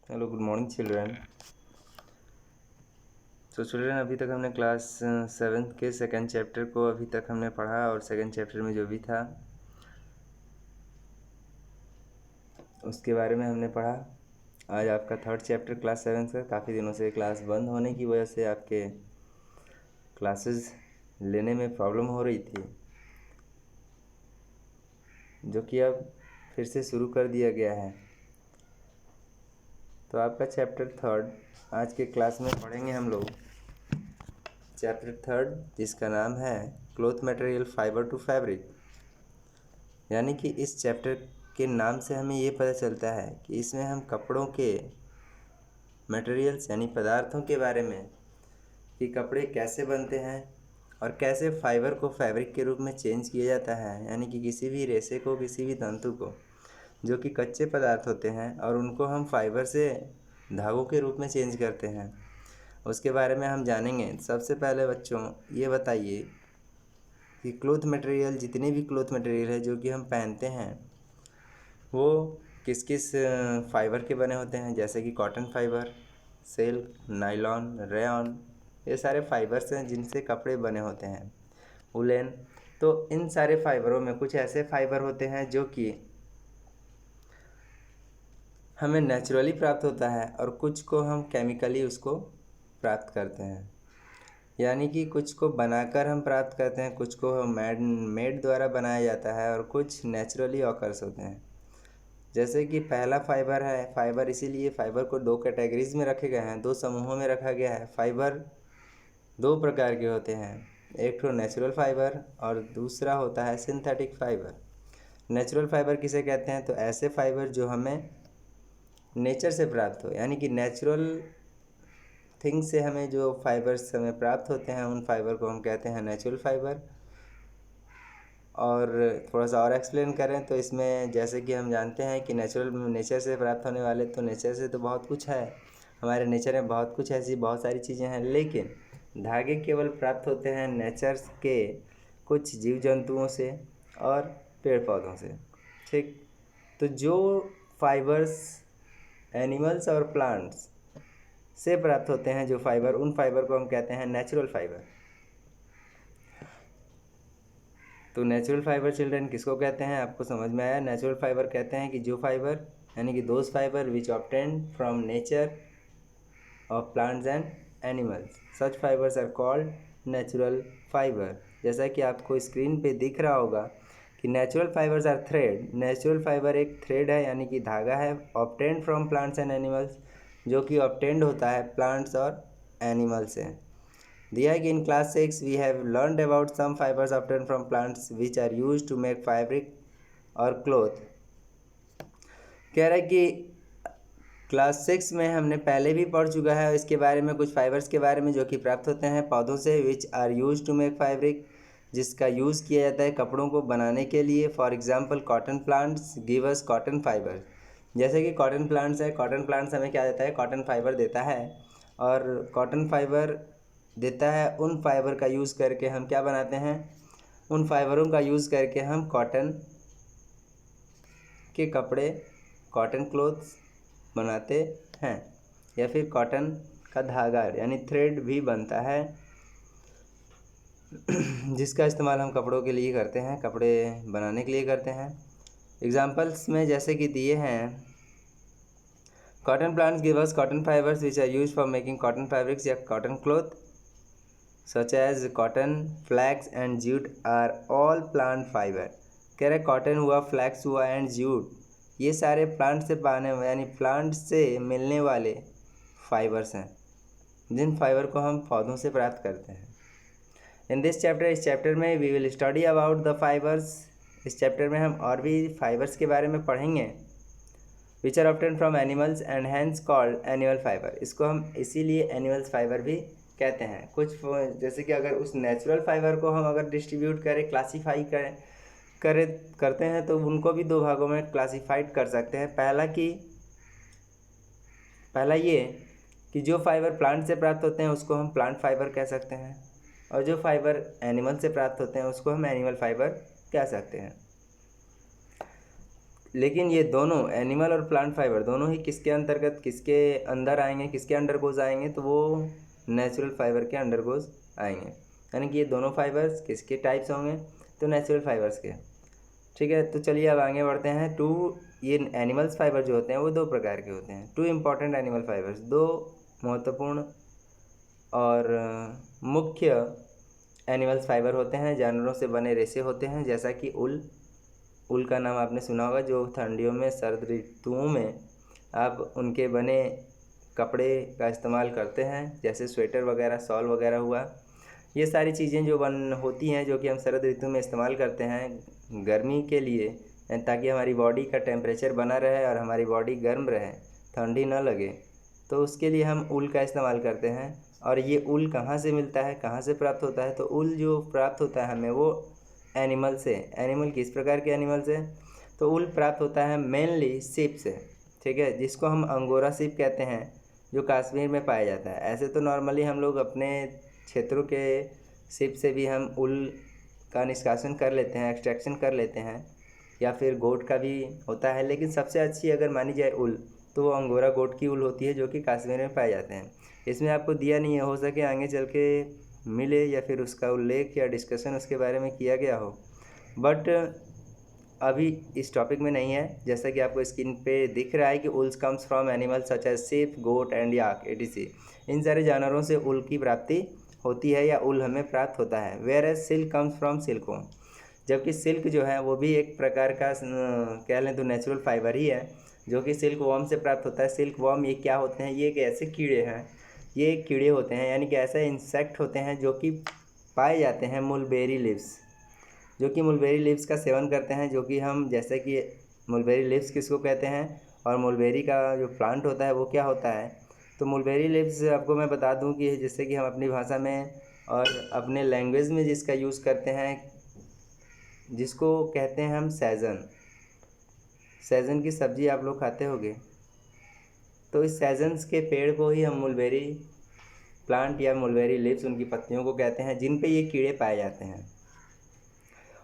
Hello, good morning children. तो children, अभी तक हमने क्लास 7 के सेकेंड चैप्टर को अभी तक हमने पढ़ा और सेकेंड चैप्टर में जो भी था उसके बारे में हमने पढ़ा। आज आपका थर्ड चैप्टर क्लास 7 का। काफ़ी दिनों से क्लास बंद होने की वजह से आपके क्लासेस लेने में प्रॉब्लम हो रही थी, जो कि अब फिर से शुरू कर दिया गया है। तो आपका चैप्टर थर्ड आज के क्लास में पढ़ेंगे हम लोग। चैप्टर थर्ड, जिसका नाम है cloth material fibre to fabric. यानी कि इस चैप्टर के नाम से हमें ये पता चलता है कि इसमें हम कपड़ों के मटेरियल्स यानी पदार्थों के बारे में, कि कपड़े कैसे बनते हैं और कैसे फाइबर को फैब्रिक के रूप में चेंज किया जाता है। यानी कि किसी भी रेशे को, किसी भी तंतु को, जो कि कच्चे पदार्थ होते हैं, और उनको हम फाइबर से धागों के रूप में चेंज करते हैं, उसके बारे में हम जानेंगे। सबसे पहले बच्चों ये बताइए कि क्लॉथ मटेरियल, जितने भी क्लॉथ मटेरियल है जो कि हम पहनते हैं, वो किस किस फाइबर के बने होते हैं। जैसे कि cotton fibre, silk, nylon, rayon, ये सारे फाइबर्स हैं जिनसे कपड़े बने होते हैं। वुलन। तो इन सारे फाइबरों में कुछ ऐसे फाइबर होते हैं जो कि हमें नेचुरली प्राप्त होता है, और कुछ को हम केमिकली उसको प्राप्त करते हैं। यानी कि कुछ को बनाकर हम प्राप्त करते हैं, कुछ को मेड द्वारा बनाया जाता है, और कुछ नेचुरली ऑकर्स होते हैं। जैसे कि पहला फाइबर है। फाइबर इसीलिए फाइबर को दो कैटेगरीज में रखे गए हैं, दो समूहों में रखा गया है। फाइबर दो प्रकार के होते हैं, एक तो नेचुरल फाइबर और दूसरा होता है सिंथेटिक फाइबर। नेचुरल फाइबर किसे कहते हैं? तो ऐसे फाइबर जो हमें नेचर से प्राप्त हो, यानी कि नेचुरल थिंग्स से हमें जो फाइबर्स हमें प्राप्त होते हैं, उन फाइबर को हम कहते हैं नेचुरल फाइबर। और थोड़ा सा और एक्सप्लेन करें तो इसमें, जैसे कि हम जानते हैं कि नेचर से प्राप्त होने वाले, तो नेचर से तो बहुत कुछ है, हमारे नेचर में बहुत कुछ ऐसी बहुत सारी चीज़ें हैं, लेकिन धागे केवल प्राप्त होते हैं नेचर के कुछ जीव जंतुओं से और पेड़ पौधों से। ठीक। तो जो फाइबर्स एनिमल्स और प्लांट्स से प्राप्त होते हैं, जो फाइबर, उन फाइबर को हम कहते हैं नेचुरल फाइबर। तो नेचुरल फाइबर चिल्ड्रन किसको कहते हैं? आपको समझ में आया। नेचुरल फाइबर कहते हैं कि जो फाइबर, यानी कि those fibre which obtain from nature of plants and animals, such fibres are called natural fibre. जैसा कि आपको स्क्रीन पे दिख रहा होगा कि natural fibres are thread. Natural fibre एक थ्रेड है, यानी कि धागा है, obtained from plants and animals, जो कि ऑब्टेन्ड होता है प्लांट्स और एनिमल से। दिया कि in class 6 we have learned about some fibers obtained from plants which are used to make fabric और cloth। कह रहा है कि क्लास 6 में हमने पहले भी पढ़ चुका है इसके बारे में, कुछ फाइबर्स के बारे में जो कि प्राप्त होते हैं पौधों से, which are use to make fabric, जिसका यूज़ किया जाता है कपड़ों को बनाने के लिए। For example cotton plants give us cotton fibre. जैसे कि कॉटन प्लांट्स है, कॉटन प्लांट्स हमें क्या देता है? कॉटन फाइबर देता है। और कॉटन फाइबर देता है, उन फाइबर का यूज़ करके हम क्या बनाते हैं? उन फाइबरों का यूज़ करके हम कॉटन के कपड़े, कॉटन क्लोथ्स बनाते हैं, या फिर कॉटन का धागा यानी थ्रेड भी बनता है जिसका इस्तेमाल हम कपड़ों के लिए करते हैं, कपड़े बनाने के लिए करते हैं। एग्जाम्पल्स में जैसे कि दिए हैं, cotton plants give us cotton fibres which are use for making cotton fabrics या cotton cloth such as cotton, flax and jute are all plant fibre. कह रहे कॉटन हुआ, फ्लैक्स हुआ एंड जूट, ये सारे प्लांट से पाने यानी प्लांट से मिलने वाले फाइबर्स हैं, जिन फाइबर को हम पौधों से प्राप्त करते हैं। इन दिस चैप्टर, इस चैप्टर में we will study about the fibres. इस चैप्टर में हम और भी फाइबर्स के बारे में पढ़ेंगे। Which are obtain from animals and hence called animal fibre. इसको हम इसीलिए एनिमल्स फाइबर भी कहते हैं। कुछ जैसे कि अगर उस नेचुरल फाइबर को हम अगर डिस्ट्रीब्यूट करें, क्लासीफाई करते हैं, तो उनको भी दो भागों में क्लासीफाइड कर सकते हैं। पहला ये कि जो फाइबर प्लांट से प्राप्त होते हैं उसको हम प्लांट फाइबर कह सकते हैं, और जो फाइबर एनिमल से प्राप्त होते हैं उसको हम एनिमल फाइबर कह सकते हैं। लेकिन ये दोनों एनिमल और प्लांट फाइबर दोनों ही किसके अंतर्गत, किसके अंदर आएंगे, किसके अंडरगोज आएंगे, तो वो नेचुरल फाइबर के अंडरगोज आएंगे। यानी कि ये दोनों फाइबर्स किसके टाइप्स होंगे, तो नेचुरल फाइबर्स के। ठीक है, तो चलिए अब आगे बढ़ते हैं। ये एनिमल्स फाइबर जो होते हैं वो दो प्रकार के होते हैं। 2 इम्पॉर्टेंट एनिमल फाइबर्स, दो महत्वपूर्ण और मुख्य एनिमल्स फाइबर होते हैं, जानवरों से बने रेशे होते हैं, जैसा कि उल का नाम आपने सुना होगा, जो ठंडियों में, सर्द ऋतुओं में आप उनके बने कपड़े का इस्तेमाल करते हैं, जैसे स्वेटर वगैरह, शॉल वगैरह हुआ। ये सारी चीज़ें जो होती हैं, जो कि हम शरद ऋतु में इस्तेमाल करते हैं गर्मी के लिए, ताकि हमारी बॉडी का टेम्परेचर बना रहे और हमारी बॉडी गर्म रहे, ठंडी ना लगे, तो उसके लिए हम ऊल का इस्तेमाल करते हैं। और ये ऊल कहाँ से मिलता है, कहाँ से प्राप्त होता है, तो ऊल जो प्राप्त होता है हमें वो एनिमल से। एनिमल किस प्रकार के एनिमल से, तो ऊल प्राप्त होता है मेनली सीप से। ठीक है, जिसको हम अंगोरा सीप कहते हैं, जो कश्मीर में पाया जाता है। ऐसे तो नॉर्मली हम लोग अपने क्षेत्रों के सीप से भी हम ऊल का निष्कासन कर लेते हैं, एक्सट्रैक्शन कर लेते हैं, या फिर गोट का भी होता है, लेकिन सबसे अच्छी अगर मानी जाए ऊल, तो वो अंगोरा गोट की ऊल होती है, जो कि कश्मीर में पाए जाते हैं। इसमें आपको दिया नहीं है, हो सके आगे चल के मिले या फिर उसका उल्लेख या डिस्कशन उसके बारे में किया गया हो, बट अभी इस टॉपिक में नहीं है। जैसा कि आपको स्क्रीन पे दिख रहा है कि wools comes from animals such as sheep, goat and yak etc। इन सारे जानवरों से ऊल की प्राप्ति होती है या ऊल हमें प्राप्त होता है। Whereas silk comes from silkworm, जबकि सिल्क जो है वो भी एक प्रकार का कह लें तो नेचुरल फाइबर ही है, जो कि सिल्क वॉर्म से प्राप्त होता है। सिल्क वॉर्म ये क्या होते हैं, ये एक ऐसे कीड़े हैं, ये कीड़े होते हैं, यानी कि ऐसे इंसेक्ट होते हैं जो कि पाए जाते हैं मुलबेरी लीव्स, जो कि मुलबेरी लीव्स का सेवन करते हैं। जो कि हम, जैसे कि मुलबेरी लीव्स किसको कहते हैं और मुलबेरी का जो प्लांट होता है वो क्या होता है, तो मुलबेरी लीव्स आपको मैं बता दूं कि जिससे कि हम अपनी भाषा में और अपने लैंग्वेज में जिसका यूज़ करते हैं, जिसको कहते हैं हम सैजन। सैजन की सब्ज़ी आप लोग खाते होंगे, तो इस सैजन्स के पेड़ को ही हम मुलबेरी प्लांट या मुलबेरी लीव्स, उनकी पत्तियों को कहते हैं, जिन पे ये कीड़े पाए जाते हैं।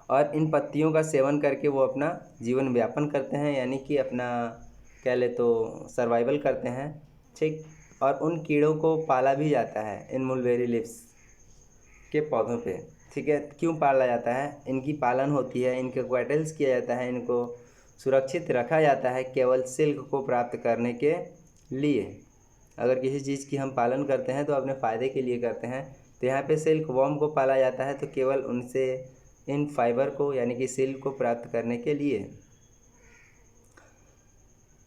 और इन पत्तियों का सेवन करके वो अपना जीवन व्यापन करते हैं, यानी कि अपना कह ले तो सर्वाइवल करते हैं। ठीक, और उन कीड़ों को पाला भी जाता है इन मुलबेरी लीव्स के पौधों पे। ठीक है, क्यों पाला जाता है, इनकी पालन होती है, इनके क्वाटल्स किया जाता है, इनको सुरक्षित रखा जाता है केवल सिल्क को प्राप्त करने के लिए। अगर किसी चीज़ की हम पालन करते हैं तो अपने फ़ायदे के लिए करते हैं, तो यहाँ पे सिल्क वॉर्म को पाला जाता है, तो केवल उनसे इन फाइबर को यानी कि सिल्क को प्राप्त करने के लिए।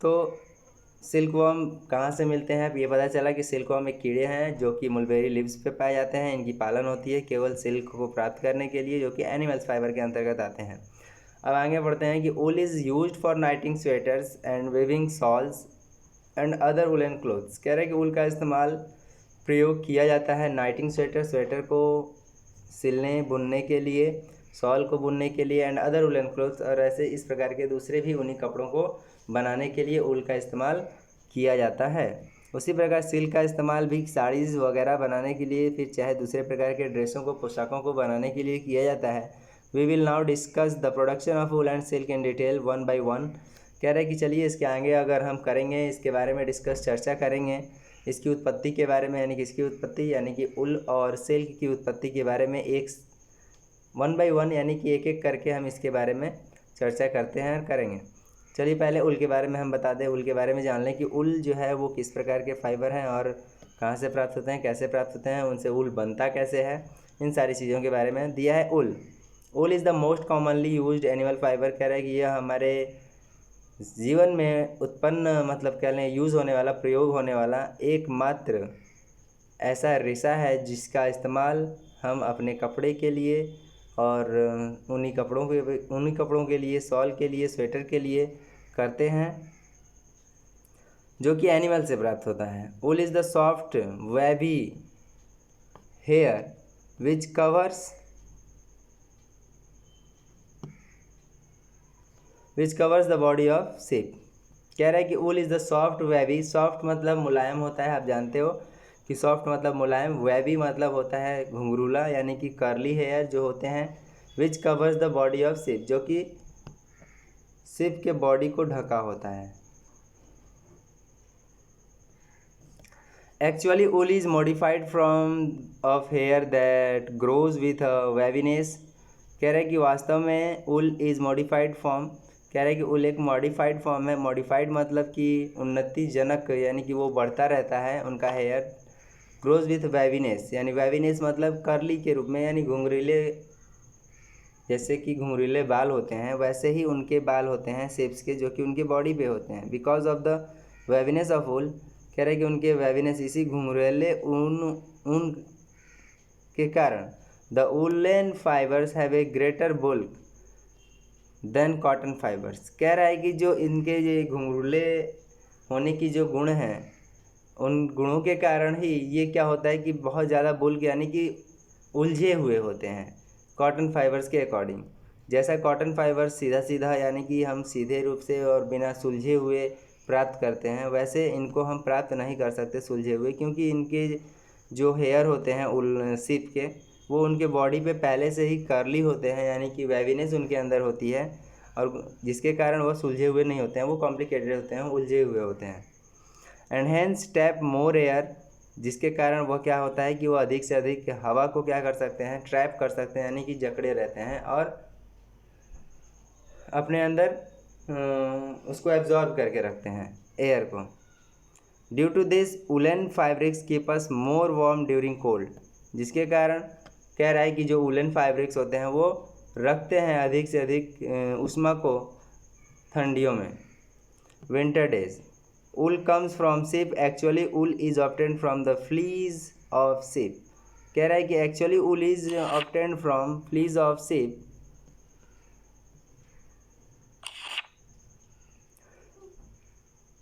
तो सिल्कवॉर्म कहाँ से मिलते हैं, अब ये पता चला कि सिल्कवॉर्म एक कीड़े हैं जो कि मुलबेरी लीव्स पे पाए जाते हैं। इनकी पालन होती है केवल सिल्क को प्राप्त करने के लिए, जो कि एनिमल्स फाइबर के अंतर्गत आते हैं। अब आगे बढ़ते हैं कि wool is used for knitting sweaters and weaving shawls and other woollen clothes. कह रहे हैं कि ऊल का इस्तेमाल, प्रयोग किया जाता है नाइटिंग स्वेटर, स्वेटर को सिलने बुनने के लिए, शॉल को बुनने के लिए, एंड अदर वुलन क्लोथ्स, और ऐसे इस प्रकार के दूसरे भी ऊनी कपड़ों को बनाने के लिए ऊल का इस्तेमाल किया जाता है। उसी प्रकार सिल्क का इस्तेमाल भी साड़ीज़ वगैरह बनाने के लिए, फिर चाहे दूसरे प्रकार के ड्रेसों को, पोशाकों को बनाने के लिए किया जाता है। We will now discuss the production of wool and silk in detail one by one. कह रहे हैं कि चलिए इसके आगे अगर हम करेंगे, इसके बारे में डिस्कस चर्चा करेंगे, इसकी उत्पत्ति के बारे में, यानी कि इसकी उत्पत्ति यानी कि ऊल और सिल्क की उत्पत्ति के बारे में, एक वन बाई वन यानी कि एक एक करके हम इसके बारे में चर्चा करते हैं और करेंगे। चलिए पहले ऊल के बारे में हम बता दें, ऊल के बारे में जान लें कि ऊल जो है वो किस प्रकार के फाइबर हैं और कहाँ से प्राप्त होते हैं, कैसे प्राप्त होते हैं, उनसे ऊल बनता कैसे है, इन सारी चीज़ों के बारे में दिया है। Wool is the most commonly used animal fibre. कह रहा है कि यह हमारे जीवन में उत्पन्न, मतलब कह लें यूज़ होने वाला, प्रयोग होने वाला एकमात्र ऐसा रेशा है जिसका इस्तेमाल हम अपने कपड़े के लिए और ऊनी कपड़ों के लिए, शॉल के लिए, स्वेटर के लिए करते हैं, जो कि एनिमल से प्राप्त होता है। Wool is the soft wavy hair which covers the body of sheep. कह रहा है कि wool is the soft wavy, soft मतलब मुलायम होता है, आप जानते हो कि सॉफ्ट मतलब मुलायम, वेवी मतलब होता है घुंघरूला, यानी कि कर्ली हेयर जो होते हैं, which covers the body of sheep, जो कि सिप के बॉडी को ढका होता है। Actually wool is modified from of hair that grows with waviness. कह रहा है कि वास्तव में ऊल इज मॉडिफाइड फॉर्म, कह रहा है कि ऊल एक मॉडिफाइड फॉर्म है। मॉडिफाइड मतलब कि उन्नतिजनक, यानी कि वो बढ़ता रहता है उनका हेयर। ग्रोज विथ वेविनेस, यानी वेविनेस मतलब कर्ली के रूप में, यानी घुंघरीले, जैसे कि घुंघरीले बाल होते हैं वैसे ही उनके बाल होते हैं शेप्स के, जो कि उनके बॉडी पे होते हैं। बिकॉज ऑफ द वेविनेस ऑफ ऊल, कह रहे हैं कि उनके वेविनेस, इसी घुंघरीले ऊन के कारण, the woollen fibres have a greater bulk than cotton fibres. कह रहा है कि जो इनके ये घुंघरूले होने की जो गुण हैं, उन गुणों के कारण ही ये क्या होता है कि बहुत ज़्यादा बुल्क, यानी कि उलझे हुए होते हैं कॉटन फाइबर्स के अकॉर्डिंग। जैसा कॉटन फाइबर्स सीधा सीधा, यानी कि हम सीधे रूप से और बिना सुलझे हुए प्राप्त करते हैं, वैसे इनको हम प्राप्त नहीं कर सकते सुलझे हुए, क्योंकि इनके जो हेयर होते हैं उल सिप के, वो उनके बॉडी पे पहले से ही कर्ली होते हैं, यानी कि वेविनेस उनके अंदर होती है, और जिसके कारण वो सुलझे हुए नहीं होते हैं, वो कॉम्प्लिकेटेड होते हैं, उलझे हुए होते हैं। And hence trap more air, जिसके कारण वह क्या होता है कि वो अधिक से अधिक हवा को क्या कर सकते हैं, ट्रैप कर सकते हैं, यानी कि जकड़े रहते हैं और अपने अंदर उसको एब्जॉर्ब करके रखते हैं एयर को। Due to this woollen fabrics keep us more warm during cold, जिसके कारण कह रहा है कि जो वूलन फैब्रिक्स होते हैं वो रखते हैं अधिक से अधिक उष्मा को ठंडियों में। Winter days, wool comes from sheep, actually wool is obtained from the fleece of sheep। कह रहा है कि actually wool is obtained from fleece of sheep।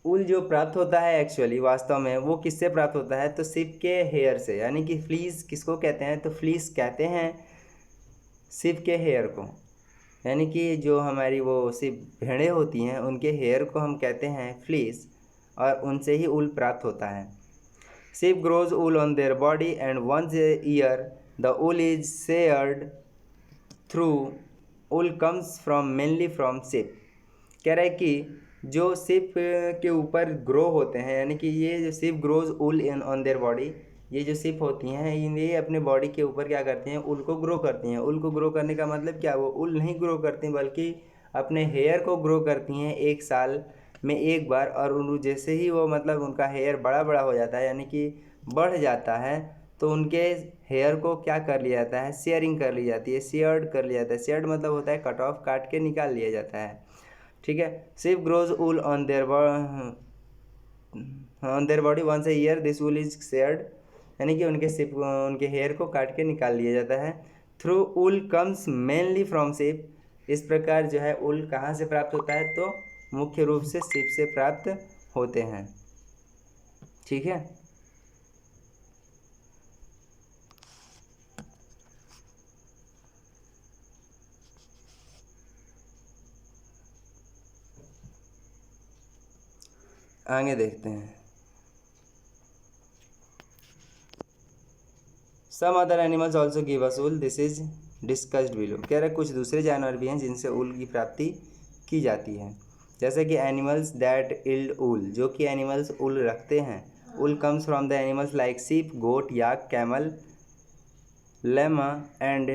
ऊल जो प्राप्त होता है एक्चुअली वास्तव में वो किससे प्राप्त होता है, तो सिप के हेयर से, यानी कि फ्लीस किसको कहते हैं, तो फ्लीस कहते हैं सिप के हेयर को, यानी कि जो हमारी वो सिप भेड़ें होती हैं उनके हेयर को हम कहते हैं फ्लीस, और उनसे ही ऊल प्राप्त होता है। Sheep grows wool on their body and once a year the wool is sheared through। wool comes from mainly from sheep। कह रहा है कि जो sheep के ऊपर ग्रो होते हैं, यानी कि ये जो sheep grows wool in on their body, ये जो sheep होती हैं ये अपने बॉडी के ऊपर क्या करती हैं, ऊल को ग्रो करती हैं। ऊल को ग्रो करने का मतलब क्या, वो ऊल नहीं ग्रो करती बल्कि अपने हेयर को ग्रो करती हैं एक साल में एक बार, और जैसे ही वो मतलब उनका हेयर बड़ा बड़ा हो जाता है, यानी कि बढ़ जाता है, तो उनके हेयर को क्या कर लिया जाता है, शेयरिंग कर ली जाती है, शेयर्ड कर लिया जाता है। शेयर्ड मतलब होता है कट ऑफ, काट के निकाल लिया जाता है, ठीक है। Sheep grows wool on their body once a year, this wool is sheared, यानी कि उनके हेयर को काट के निकाल लिया जाता है। Through wool comes mainly from ship, इस प्रकार जो है ऊल कहाँ से प्राप्त होता है, तो मुख्य रूप से शिप से प्राप्त होते हैं, ठीक है। आगे देखते हैं। Some other animals also give us wool, this is discussed below. कह रहे कुछ दूसरे जानवर भी हैं जिनसे ऊल की प्राप्ति की जाती है, जैसे कि एनिमल्स दैट इल्ड ऊल, जो कि एनिमल्स ऊल रखते हैं। Wool comes from the animals like sheep, goat, yak, camel, llama and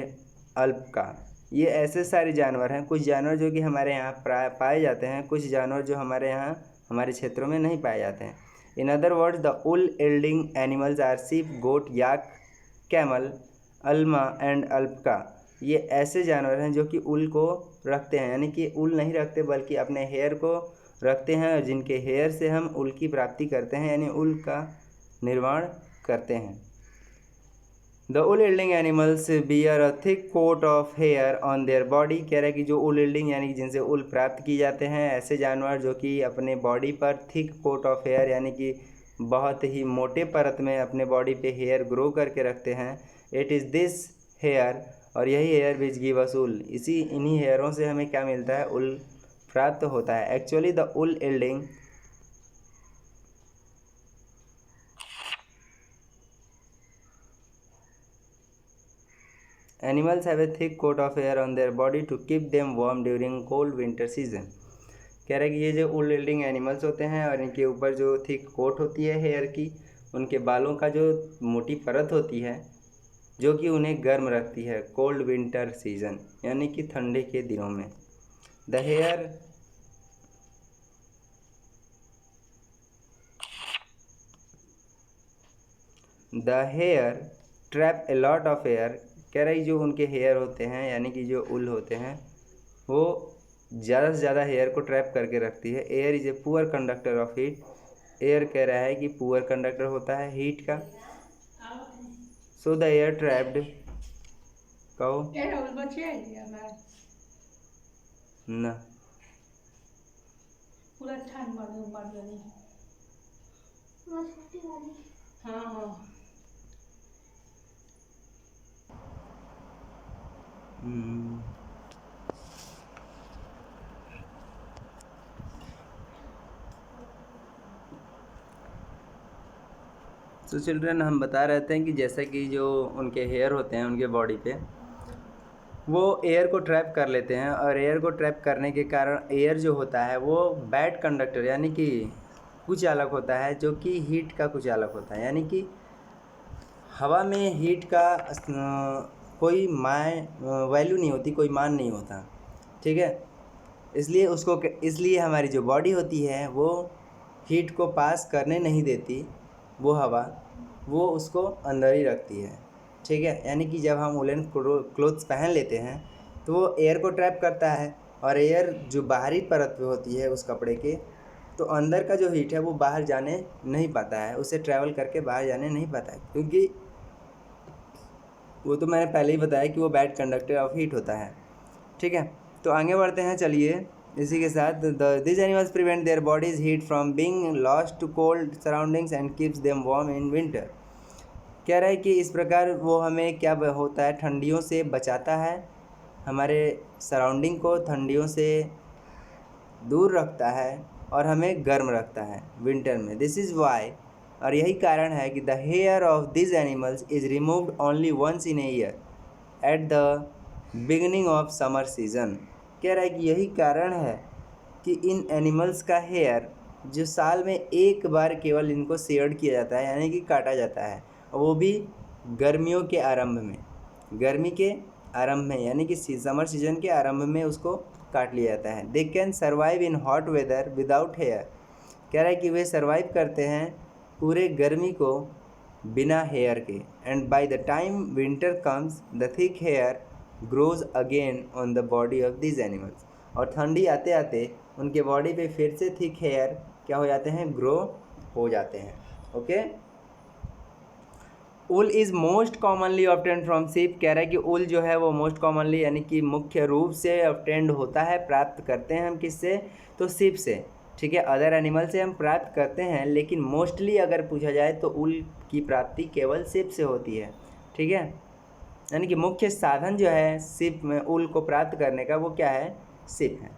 alpaca. ये ऐसे सारे जानवर हैं, कुछ जानवर जो कि हमारे यहाँ पाए जाते हैं, कुछ जानवर जो हमारे यहाँ हमारे क्षेत्रों में नहीं पाए जाते हैं। In other words the wool yielding animals are sheep, goat, yak, camel, llama and alpaca. ये ऐसे जानवर हैं जो कि ऊल को रखते हैं, यानी कि ऊल नहीं रखते बल्कि अपने हेयर को रखते हैं, और जिनके हेयर से हम ऊल की प्राप्ति करते हैं, यानी ऊल का निर्माण करते हैं। The wool yielding animals bear a thick coat of hair on their body. कह रहा है कि जो ऊल यील्डिंग यानी कि जिनसे ऊल प्राप्त की जाते हैं, ऐसे जानवर जो कि अपने बॉडी पर थिक कोट ऑफ हेयर, यानी कि बहुत ही मोटे परत में अपने बॉडी पे हेयर ग्रो करके रखते हैं। इट इज़ दिस हेयर, और यही हेयर विच गिव अस ऊल, इन्हीं हेयरों से हमें क्या मिलता है, ऊल प्राप्त होता है। Actually the wool yielding animals have a thick coat of hair on their body to keep them warm during cold winter season। कह रहा है कि ये जो वूल यील्डिंग एनिमल्स होते हैं और इनके ऊपर जो थिक कोट होती है हेयर की, उनके बालों का जो मोटी परत होती है जो कि उन्हें गर्म रखती है कोल्ड विंटर सीजन, यानी कि ठंडे के दिनों में। The hair trap a lot of air, कह रही जो उनके हेयर होते हैं यानी कि जो उल होते हैं वो ज़्यादा से ज़्यादा हेयर को ट्रैप करके रखती है। Air is a poor conductor of heat, air कह रहा है कि पुअर कंडक्टर होता है हीट का। सो द एयर ट्रैप्ड, कहो ना पूरा ठंड हाँ तो चिल्ड्रन हम बता रहे थे कि जैसे कि जो उनके हेयर होते हैं उनके बॉडी पे वो एयर को ट्रैप कर लेते हैं, और एयर को ट्रैप करने के कारण एयर जो होता है वो बैड कंडक्टर यानी कि कुचालक होता है, जो कि हीट का कुचालक होता है। यानी कि हवा में हीट का कोई वैल्यू नहीं होती, कोई मान नहीं होता, ठीक है। इसलिए हमारी जो बॉडी होती है वो हीट को पास करने नहीं देती, वो हवा वो उसको अंदर ही रखती है, ठीक है। यानी कि जब हम वुलन क्लोथ्स पहन लेते हैं तो वो एयर को ट्रैप करता है, और एयर जो बाहरी परत पे होती है उस कपड़े के, तो अंदर का जो हीट है वो बाहर जाने नहीं पाता है, उसे ट्रैवल करके बाहर जाने नहीं पाता है, क्योंकि वो तो मैंने पहले ही बताया कि वो बैड कंडक्टर ऑफ हीट होता है, ठीक है। तो आगे बढ़ते हैं, चलिए इसी के साथ। This animals prevent their bodies heat from being lost to cold surroundings and keeps them warm in winter. कह रहा है कि इस प्रकार वो हमें क्या होता है, ठंडियों से बचाता है, हमारे सराउंडिंग को ठंडियों से दूर रखता है और हमें गर्म रखता है विंटर में। दिस इज़ वाई, और यही कारण है कि the hair of this animals is removed only once in a year at the beginning of summer season. कह रहा है कि यही कारण है कि इन एनिमल्स का हेयर जो साल में एक बार केवल इनको शेयर्ड किया जाता है, यानी कि काटा जाता है, और वो भी गर्मियों के आरंभ में, गर्मी के आरंभ में, यानी कि समर सीजन के आरंभ में उसको काट लिया जाता है। They can survive in hot weather without hair. कह रहा है कि वे सर्वाइव करते हैं पूरे गर्मी को बिना हेयर के। And by the time winter comes the thick hair grows again on the body of this animals. और ठंडी आते आते उनके बॉडी पे फिर से थिक हेयर क्या हो जाते हैं, ग्रो हो जाते हैं, okay. Wool is most commonly obtained from sheep. कह रहा है कि ऊल जो है वो मोस्ट कॉमनली यानी कि मुख्य रूप से ऑब्टेन्ड होता है, प्राप्त करते हैं हम किससे, तो सिप से, ठीक है। अदर एनिमल से हम प्राप्त करते हैं, लेकिन मोस्टली अगर पूछा जाए तो ऊल की प्राप्ति केवल सिप से होती है, ठीक है। यानी कि मुख्य साधन जो है सिप में ऊल को प्राप्त करने का वो क्या है, सिप है।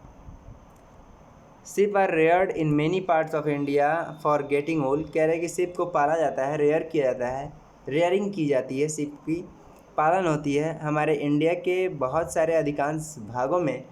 Sheep are reared in many parts of India for getting wool. कह रहे हैं कि सिप को पाला जाता है, रेयर किया जाता है, रेयरिंग की जाती है, सिप की पालन होती है हमारे इंडिया के बहुत सारे अधिकांश भागों में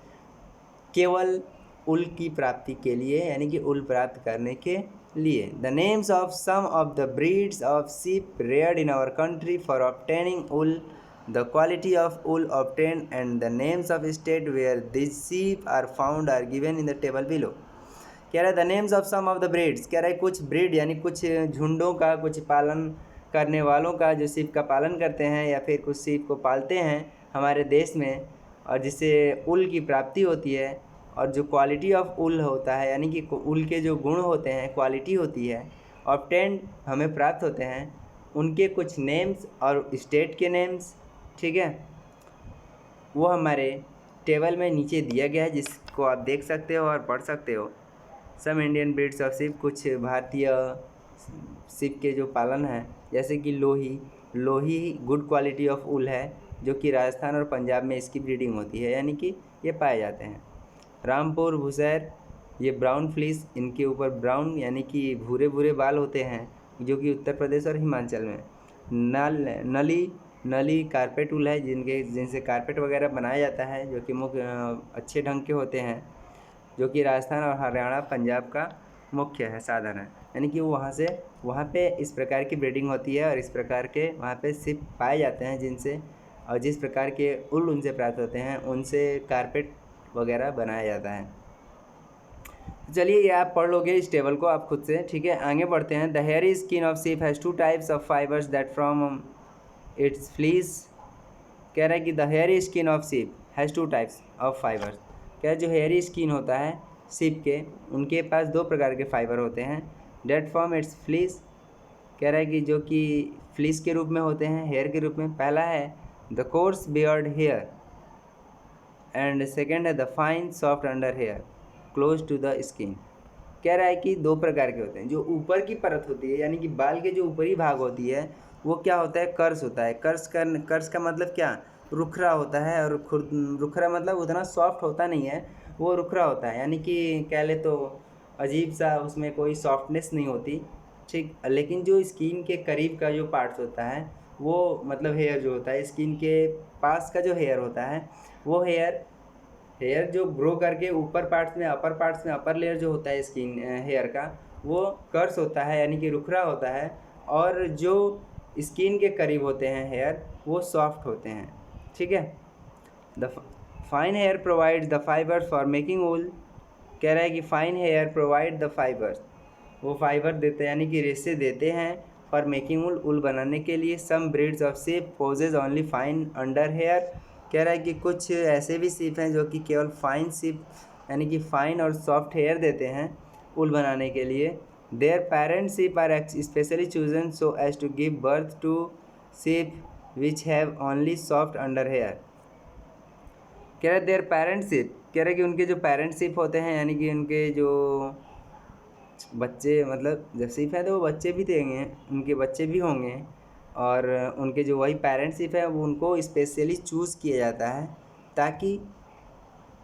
केवल ऊल की प्राप्ति के लिए, यानी कि ऊल प्राप्त करने के लिए। The names of some of the breeds of sheep reared in our country for obtaining wool, the quality of wool obtain and the names of state where this sheep are found are given in the table below. कह रहा है the names of some of the breeds, कह रहा है कुछ breed यानी कुछ झुंडों का, कुछ पालन करने वालों का जो सिप का पालन करते हैं या फिर कुछ सिप को पालते हैं हमारे देश में, और जिससे ऊल की प्राप्ति होती है, और जो क्वालिटी ऑफ ऊल होता है यानी कि ऊल के जो गुण होते हैं, क्वालिटी होती है, ऑब्टेन्ड हमें प्राप्त होते हैं, उनके कुछ नेम्स और स्टेट के नेम्स, ठीक है, वो हमारे टेबल में नीचे दिया गया है, जिसको आप देख सकते हो और पढ़ सकते हो। Some Indian breeds of sheep, कुछ भारतीय सिप के जो पालन है, जैसे कि Lohi good quality of wool है, जो कि राजस्थान और पंजाब में इसकी ब्रीडिंग होती है, यानी कि ये पाए जाते हैं। रामपुर भूसैर, ये ब्राउन फ्लीस, इनके ऊपर ब्राउन यानी कि भूरे भूरे बाल होते हैं, जो कि उत्तर प्रदेश और हिमाचल में। नली कारपेट ऊल है, जिनसे कारपेट वगैरह बनाया जाता है, जो कि मुख्य अच्छे ढंग के होते हैं। जो कि राजस्थान और हरियाणा पंजाब का मुख्य है साधन है। यानी कि वहाँ पे इस प्रकार की ब्रीडिंग होती है और इस प्रकार के वहाँ पे सिप पाए जाते हैं जिनसे और जिस प्रकार के उल उनसे प्राप्त होते हैं उनसे कारपेट वगैरह बनाया जाता है। चलिए ये आप पढ़ लोगे इस टेबल को आप खुद से, ठीक है। आगे बढ़ते हैं। The hairy skin of sheep has 2 types of fibres that from its fleece. कह रहा है कि the hairy skin of sheep has 2 types of fibres. क्या जो हेयरी स्किन होता है शीप के, उनके पास 2 प्रकार के फाइबर होते हैं। डेट फ्रॉम इट्स फ्लीस, कह रहा है कि जो कि फ्लीस के रूप में होते हैं, हेयर के रूप में। पहला है the coarse beard hair and second है the fine soft under hair close to the skin. कह रहा है कि 2 प्रकार के होते हैं। जो ऊपर की परत होती है यानी कि बाल के जो ऊपरी भाग होती है वो क्या होता है, कर्स होता है। कर्स का मतलब क्या, रुखरा होता है। और खुद रुखरा मतलब उतना सॉफ्ट होता नहीं है, वो रुखरा होता है। यानी कि कह ले तो अजीब सा, उसमें कोई सॉफ्टनेस नहीं होती, ठीक। लेकिन जो स्किन के करीब का जो पार्ट्स होता है वो मतलब हेयर जो होता है, स्किन के पास का जो हेयर होता है वो हेयर जो ग्रो करके ऊपर पार्ट्स में अपर लेयर जो होता है स्किन हेयर का, वो कर्स होता है यानी कि रुखरा होता है। और जो स्किन के करीब होते हैं हेयर वो सॉफ्ट होते हैं, ठीक है। The fine hair provide the fibres for making wool. कह रहा है कि fine hair provide the fibres, वो फाइबर देते हैं यानी कि रेशे देते हैं फॉर मेकिंग वूल, उल बनाने के लिए। Some breeds of sheep possess only fine under hair. कह रहा है कि कुछ ऐसे भी शीप हैं जो कि केवल फाइन शीप यानी कि फाइन और सॉफ्ट हेयर देते हैं उल बनाने के लिए। Their parent sheep are specially chosen so as to give birth to sheep which have only soft under hair. कह रहे देयर पेरेंट शीप, कह रहे कि उनके जो पेरेंट शीप होते हैं यानी कि उनके जो बच्चे, मतलब जब शीप है तो वो बच्चे भी देंगे, उनके बच्चे भी होंगे। और उनके जो वही पेरेंट्स है वो उनको स्पेशली चूज़ किया जाता है ताकि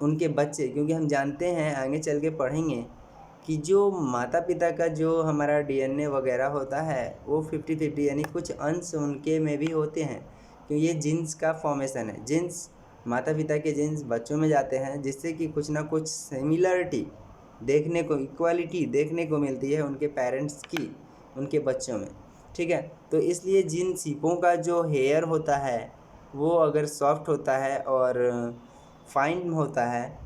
उनके बच्चे, क्योंकि हम जानते हैं आगे चल के पढ़ेंगे कि जो माता पिता का जो हमारा डीएनए वगैरह होता है वो 50-50 यानी कुछ अंश उनके में भी होते हैं, क्योंकि ये जीन्स का फॉर्मेशन है। जीन्स माता पिता के जीन्स बच्चों में जाते हैं जिससे कि कुछ ना कुछ सिमिलरिटी देखने को, इक्वालिटी देखने को मिलती है उनके पेरेंट्स की उनके बच्चों में, ठीक है। तो इसलिए जिन सीपों का जो हेयर होता है वो अगर सॉफ्ट होता है और फाइन होता है,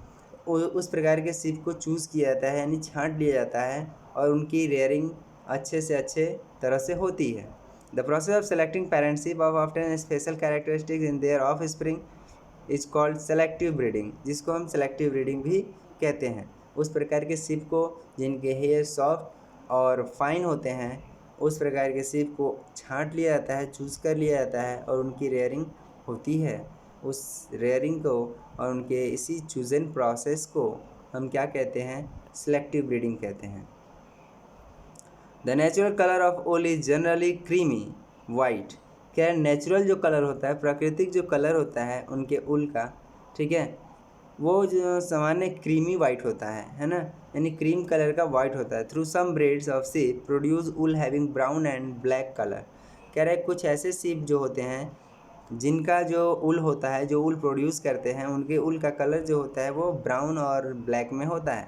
उस प्रकार के सीप को चूज़ किया जाता है यानी छांट लिया जाता है और उनकी रेयरिंग अच्छे से अच्छे तरह से होती है। The process of selecting parent sheep of often special characteristics in their offspring is called selective breeding, जिसको हम सेलेक्टिव ब्रीडिंग भी कहते हैं। उस प्रकार के सीप को जिनके हेयर सॉफ्ट और फाइन होते हैं उस प्रकार के सीप को छांट लिया जाता है, चूज़ कर लिया जाता है और उनकी रेयरिंग होती है। उस रेयरिंग को और उनके इसी चूजन प्रोसेस को हम क्या कहते हैं, सेलेक्टिव ब्रीडिंग कहते हैं। The natural colour of wool is generally creamy white. क्या नेचुरल जो कलर होता है, प्राकृतिक जो कलर होता है उनके ऊल का, ठीक है, वो जो सामान्य क्रीमी वाइट होता है ना, यानी क्रीम कलर का वाइट होता है। Through some breeds of sheep produce wool having brown and black colour. कह रहे कुछ ऐसे सीप जो होते हैं जिनका जो ऊल होता है, जो ऊल प्रोड्यूस करते हैं, उनके ऊल का कलर जो होता है वो ब्राउन और ब्लैक में होता है।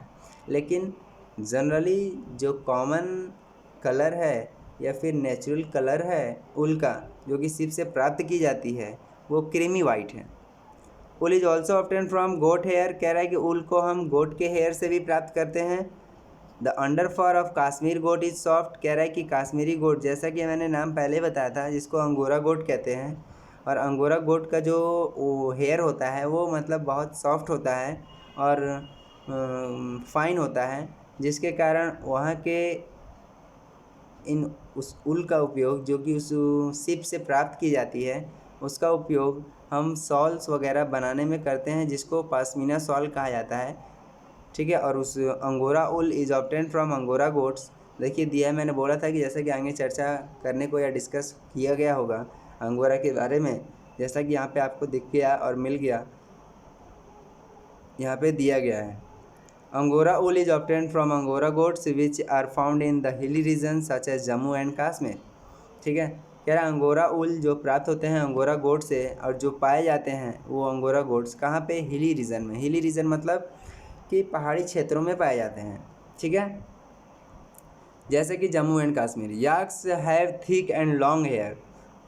लेकिन जनरली जो कॉमन कलर है या फिर नेचुरल कलर है ऊल का जो कि सीप से प्राप्त की जाती है वो क्रीमी वाइट है। Wool is also obtain from goat hair. कह रहा है कि ऊल को हम गोट के हेयर से भी प्राप्त करते हैं। The under fur of Kashmir goat is soft. कह रहा है कि काश्मीरी गोट, जैसा कि मैंने नाम पहले बताया था, जिसको अंगोरा गोट कहते हैं, और अंगोरा गोट का जो हेयर होता है वो मतलब बहुत सॉफ्ट होता है और फाइन होता है, जिसके कारण वहाँ के उस ऊल का उपयोग जो कि उस सिप से प्राप्त की जाती है उसका उपयोग हम शॉल्स वगैरह बनाने में करते हैं जिसको पश्मीना शॉल कहा जाता है, ठीक है। और उस angora wool is obtain from angora goats. देखिए दिया है, मैंने बोला था कि जैसा कि आगे चर्चा करने को या डिस्कस किया गया होगा अंगोरा के बारे में, जैसा कि यहाँ पे आपको दिख गया और मिल गया, यहाँ पे दिया गया है। Angora wool is obtain from angora goats which are found in the hilly region such as Jammu and Kashmir, ठीक है। कह रहा है अंगोरा ऊल जो प्राप्त होते हैं अंगोरा गोट से और जो पाए जाते हैं वो अंगोरा गोट्स कहाँ पे, हिली रीजन में। हिली रीजन मतलब कि पहाड़ी क्षेत्रों में पाए जाते हैं, ठीक है। जैसे कि Jammu and Kashmir, yaks have thick and long hair.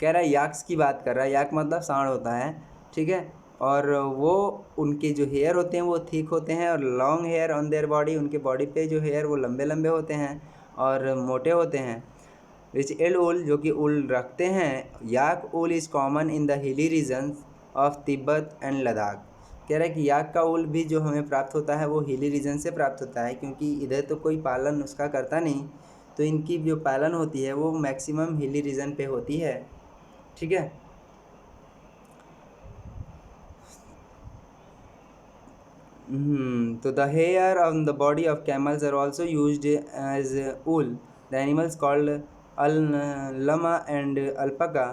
कह रहा है याक्स की बात कर रहा है, याक मतलब सांड होता है, ठीक है। और वो उनके जो हेयर होते हैं वो थिक होते हैं और long hair on their body, उनके बॉडी पे जो हेयर वो लंबे लंबे होते हैं और मोटे होते हैं। विच एल ऊल, जो कि ऊल रखते हैं। Yak wool is common in the hilly regions of Tibet and Ladakh. कह रहा है कि याक का ऊल भी जो हमें प्राप्त होता है वो हिली रीजन से प्राप्त होता है, क्योंकि इधर तो कोई पालन उसका करता नहीं, तो इनकी जो पालन होती है वो मैक्सिमम हिली रीजन पे होती है, ठीक है। तो the hair on the body of camels are also used as wool. The animals called llama and alpaca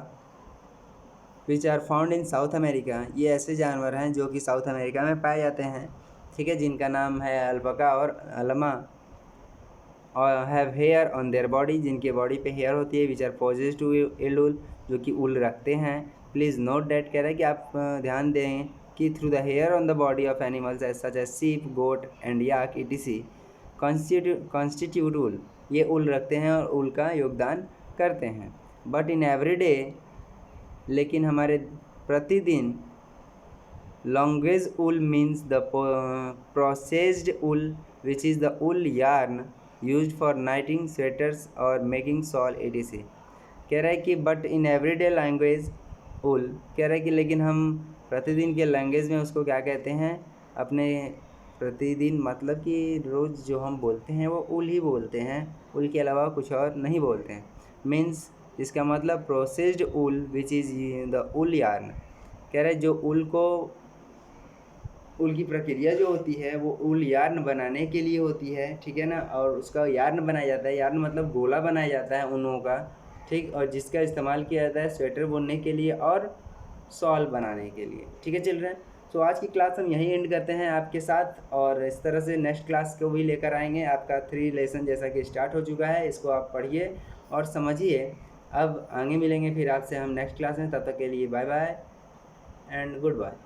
which are found in South America. ये ऐसे जानवर हैं जो कि साउथ अमेरिका में पाए जाते हैं, ठीक है, जिनका नाम है अल्पाका और लमा। और have hair on their body, जिनके बॉडी पे हेयर होती है। Which are posses to ill wool, जो कि ऊल रखते हैं। प्लीज़ नोट डैट, कह रहा है कि आप ध्यान दें कि through the hair on the body of animals as such as sheep, goat and yak etc constitute wool, ये ऊल रखते हैं और ऊल का योगदान करते हैं। बट इन एवरी डे, लेकिन हमारे प्रतिदिन, language wool means the processed wool which is the wool yarn used for knitting sweaters और मेकिंग शॉल etc। कह रहा है कि but in everyday language wool, कह रहा है कि लेकिन हम प्रतिदिन के लैंग्वेज में उसको क्या कहते हैं, अपने प्रतिदिन मतलब कि रोज़ जो हम बोलते हैं वो ऊल ही बोलते हैं, ऊल के अलावा कुछ और नहीं बोलते हैं। मीन्स, इसका मतलब processed wool which is the wool yarn. कह रहे जो ऊल की प्रक्रिया जो होती है वो ऊल यार्न बनाने के लिए होती है, ठीक है ना। और उसका यार्न बनाया जाता है, यार्न मतलब गोला बनाया जाता है ऊनों का, ठीक, और जिसका इस्तेमाल किया जाता है स्वेटर बुनने के लिए और शॉल बनाने के लिए, ठीक है चिल्ड्रन। तो आज की क्लास हम यहीं एंड करते हैं आपके साथ, और इस तरह से नेक्स्ट क्लास को भी लेकर आएंगे। आपका 3 लेसन जैसा कि स्टार्ट हो चुका है, इसको आप पढ़िए और समझिए। अब आगे मिलेंगे फिर आपसे हम नेक्स्ट क्लास में, तब तक के लिए bye bye and good bye.